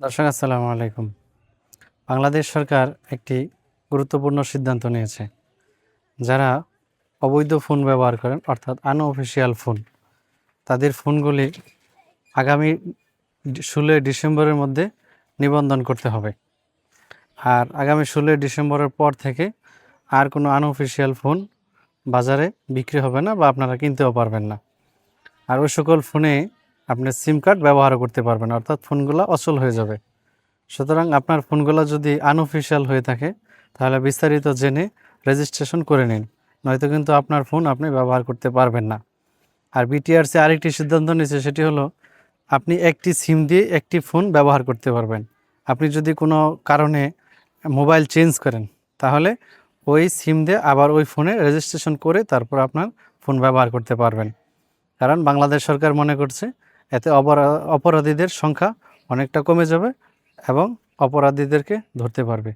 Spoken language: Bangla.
দর্শক আসসালামু আলাইকুম। বাংলাদেশ সরকার একটি গুরুত্বপূর্ণ সিদ্ধান্ত নিয়েছে। যারা অবৈধ ফোন ব্যবহার করেন অর্থাৎ আনঅফিসিয়াল ফোন, তাদের ফোনগুলি আগামী 16 ডিসেম্বরের মধ্যে নিবন্ধন করতে হবে। আর আগামী 16 ডিসেম্বরের পর থেকে আর কোনো আনঅফিসিয়াল ফোন বাজারে বিক্রি হবে না বা আপনারা কিনতেও পারবেন না। আর ওই সকল ফোনে আপনি সিম কার্ড ব্যবহারও করতে পারবেন না, অর্থাৎ ফোনগুলো অচল হয়ে যাবে। সুতরাং আপনার ফোনগুলো যদি আনঅফিসিয়াল হয়ে থাকে তাহলে বিস্তারিত জেনে রেজিস্ট্রেশন করে নিন, নয়তো কিন্তু আপনার ফোন আপনি ব্যবহার করতে পারবেন না। আর বিটিআরসি আরেকটি সিদ্ধান্ত নিয়েছে, সেটি হলো আপনি একটি সিম দিয়ে একটি ফোন ব্যবহার করতে পারবেন। আপনি যদি কোনো কারণে মোবাইল চেঞ্জ করেন তাহলে ওই সিম দিয়ে আবার ওই ফোনে রেজিস্ট্রেশন করে তারপর আপনার ফোন ব্যবহার করতে পারবেন। কারণ বাংলাদেশ সরকার মনে করছে এতে অপরাধীদের সংখ্যা অনেকটা কমে যাবে এবং অপরাধীদেরকে ধরতে পারবে।